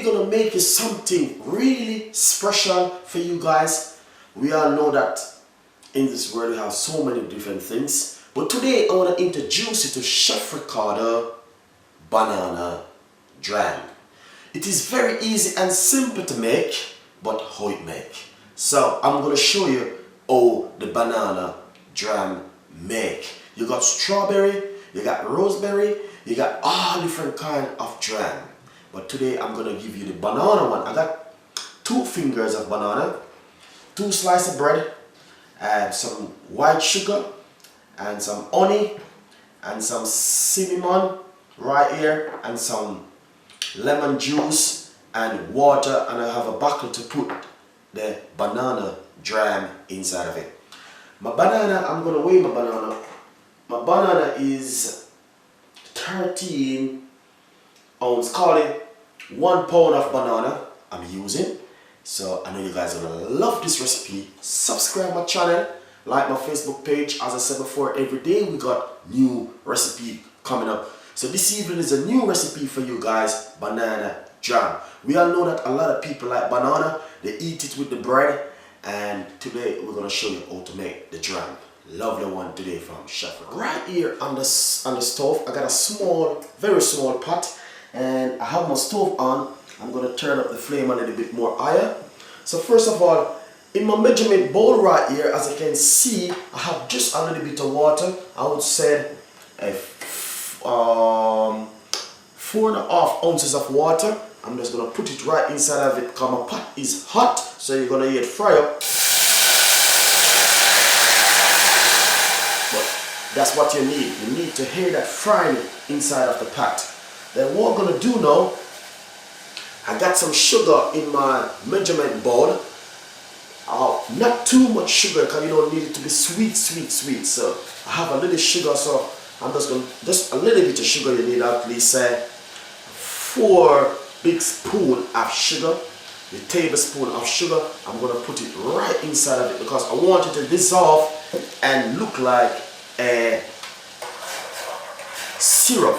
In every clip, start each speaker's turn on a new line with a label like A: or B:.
A: gonna make it something really special for you guys. We all know that in this world we have so many different things, but today I want to introduce you to Chef Ricardo banana jam. It is very easy and simple to make, but how it make. So I'm gonna show you how the banana jam make. You got strawberry, you got rosemary, you got all different kind of jam. But today I'm gonna give you the banana one. I got 2 fingers of banana, 2 slices of bread, and some white sugar, and some honey, and some cinnamon right here, and some lemon juice and water, and I have a bucket to put the banana jam inside of it. My banana, I'm gonna weigh my banana. My banana is 13 ounce, call it 1 pound of banana I'm using. So I know you guys are gonna love this recipe. Subscribe my channel, like my Facebook page. As I said before, every day we got new recipe coming up. So this evening is a new recipe for you guys, banana jam. We all know that a lot of people like banana, they eat it with the bread, and today we're gonna show you how to make the jam. Lovely one today from Chef Ricardo. Right here on the stove, I got a small, very small pot, and I have my stove on. I'm gonna turn up the flame a little bit more higher. So first of all, in my measurement bowl right here, as you can see, I have just a little bit of water. I would say 4.5 ounces of water. I'm just gonna put it right inside of it because my pot is hot, so you're gonna hear it fry up. But that's what you need. You need to hear that frying inside of the pot. Then what I'm gonna do now, I got some sugar in my measurement bowl. Not too much sugar because you don't need it to be sweet. So I have a little sugar, so I'm just going to, just a little bit of sugar. You need at least 4 big spoons of sugar, the tablespoon of sugar. I'm going to put it right inside of it because I want it to dissolve and look like a syrup.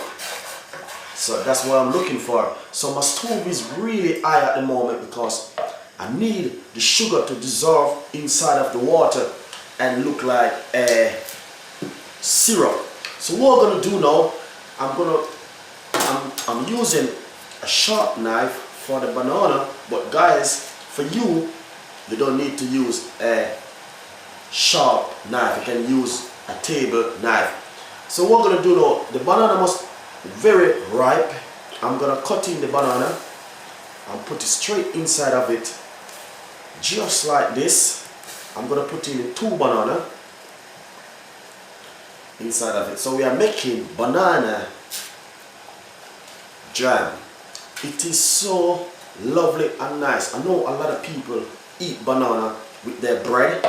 A: So that's what I'm looking for. So my stove is really high at the moment because I need the sugar to dissolve inside of the water and look like a syrup. So what I'm gonna do now, I'm using a sharp knife for the banana, but guys, for you don't need to use a sharp knife. You can use a table knife. So what I'm gonna do now, the banana must be very ripe. I'm gonna cut in the banana and put it straight inside of it, just like this. I'm gonna put in 2 bananas inside of it. So we are making banana jam. It is so lovely and nice. I know a lot of people eat banana with their bread.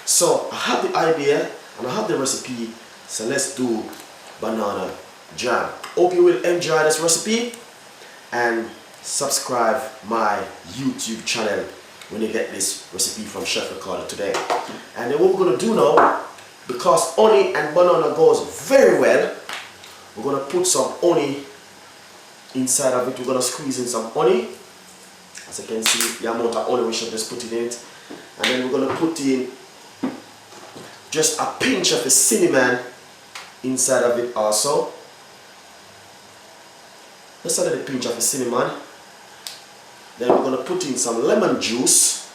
A: So I have the idea and I have the recipe. So let's do banana jam. Hope you will enjoy this recipe and subscribe my YouTube channel when you get this recipe from Chef Ricardo today. And then what we're gonna do now, because honey and banana goes very well, we're gonna put some honey inside of it. We're gonna squeeze in some honey. As you can see, the amount of honey we should just put in it. And then we're gonna put in just a pinch of the cinnamon inside of it also. Just a little pinch of the cinnamon. Then we're gonna put in some lemon juice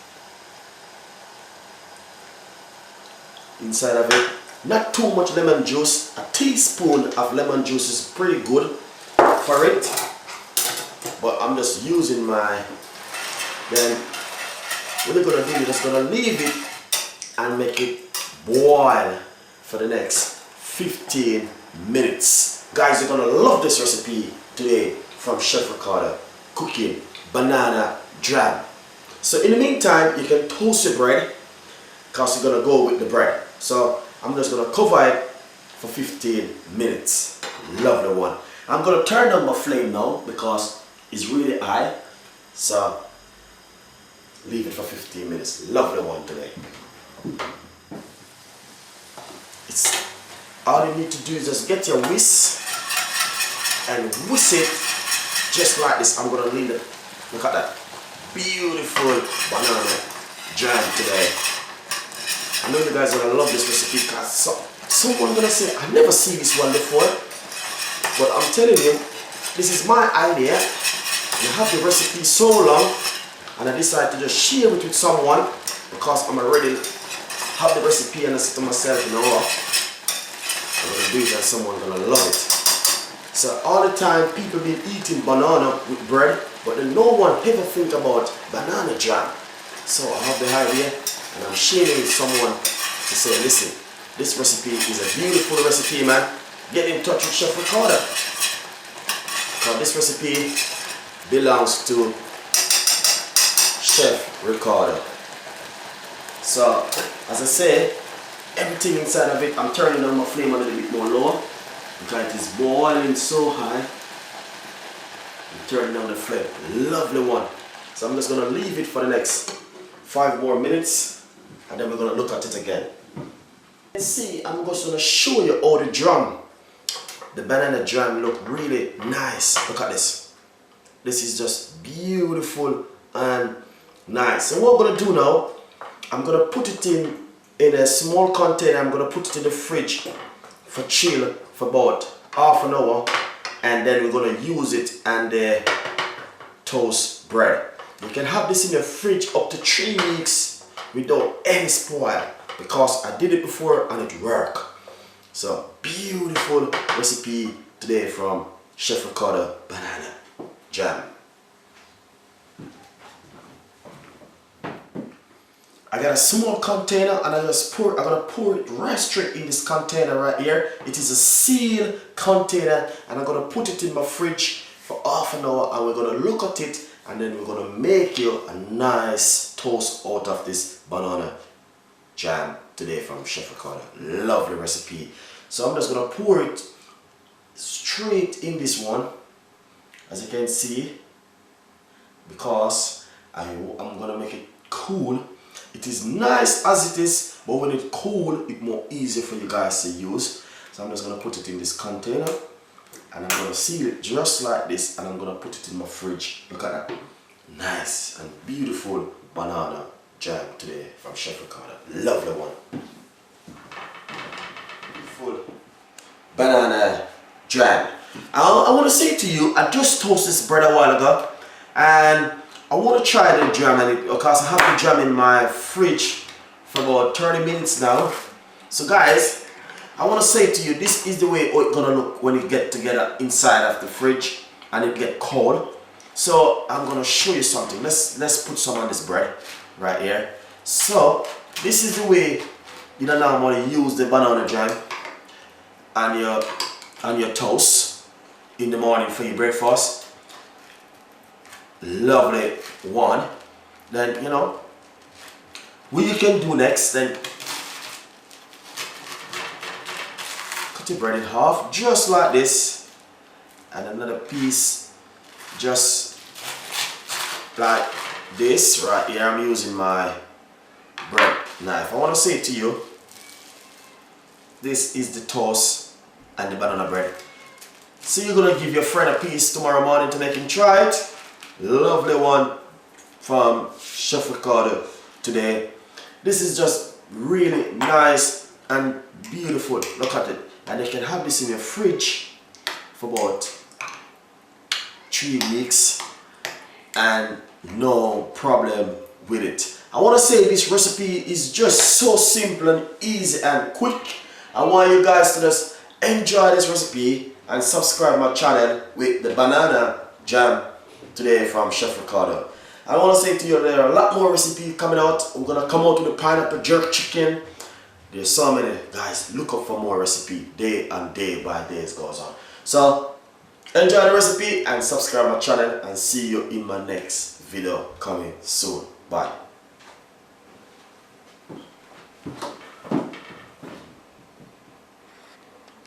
A: inside of it. Not too much lemon juice. A teaspoon of lemon juice is pretty good for it, but I'm just using my, then what you're gonna do, you're just gonna leave it and make it boil for the next 15 minutes. Guys, you're gonna love this recipe today from Chef Ricardo, cooking banana jam. So in the meantime, you can toast your bread because you're gonna go with the bread. So I'm just gonna cover it for 15 minutes. Lovely one. I'm gonna turn down my flame now because it's really high. So leave it for 15 minutes. Lovely one today. It's all you need to do is just get your whisk and whisk it just like this. I'm gonna leave it Look at that. Beautiful banana jam today. I know you guys are gonna love this recipe because someone gonna say, I never seen this one before. But I'm telling you, this is my idea. I have the recipe so long and I decided to just share it with someone because I'm already have the recipe and I said to myself, you know what, I'm gonna do it and someone's gonna love it. So all the time people been eating banana with bread, but then no one ever think about banana jam. So I have the idea and I'm sharing it with someone to say, listen, this recipe is a beautiful recipe, man. Get in touch with Chef Ricardo. Because this recipe belongs to Chef Ricardo. So, as I say, everything inside of it, I'm turning down my flame a little bit more lower because it is boiling so high. I'm turning down the flame. Lovely one. So I'm just going to leave it for the next 5 more minutes and then we're going to look at it again. See, I'm just going to show you how the banana jam look really nice. Look at this. This is just beautiful and nice. And what I'm going to do now, I'm going to put it in a small container. I'm going to put it in the fridge for chill for about half an hour. And then we're going to use it and toast bread. You can have this in your fridge up to 3 weeks without any spoil. Because I did it before and it worked. So beautiful recipe today from Chef Ricardo banana jam. I got a small container and I'm gonna pour it right straight in this container right here. It is a sealed container and I'm gonna put it in my fridge for half an hour and we're gonna look at it and then we're gonna make you a nice toast out of this banana jam today from Chef Ricardo. Lovely recipe. So I'm just gonna pour it straight in this one, as you can see, because I'm gonna make it cool. It is nice as it is, but when it's cool, it's more easier for you guys to use. So I'm just gonna put it in this container and I'm gonna seal it just like this and I'm gonna put it in my fridge. Look at that. Nice and beautiful banana jam today from Chef Ricardo. Lovely one. Beautiful banana jam. I want to say to you, I just toasted this bread a while ago and I want to try the jam and because I have the jam in my fridge for about 30 minutes now. So guys, I want to say to you, this is the way it's gonna look when it get together inside of the fridge and it get cold. So I'm gonna show you something. Let's put some on this bread right here. So this is the way you don't normally use the banana jam on your toast in the morning for your breakfast. Lovely one. Then you know what you can do next, then cut your bread in half just like this and another piece just like this right here. I'm using my bread knife. I want to say to you, this is the toast and the banana bread. So you're gonna give your friend a piece tomorrow morning to make him try it. Lovely one from Chef Ricardo today. This is just really nice and beautiful. Look at it. And you can have this in your fridge for about 3 weeks and no problem with it. I want to say this recipe is just so simple and easy and quick. I want you guys to just enjoy this recipe and subscribe my channel with the banana jam today from Chef Ricardo. I want to say to you, there are a lot more recipes coming out. We're going to come out with the pineapple jerk chicken. There's so many. Guys, look up for more recipe day and day by days goes on. So enjoy the recipe and subscribe my channel and see you in my next video coming soon. Bye.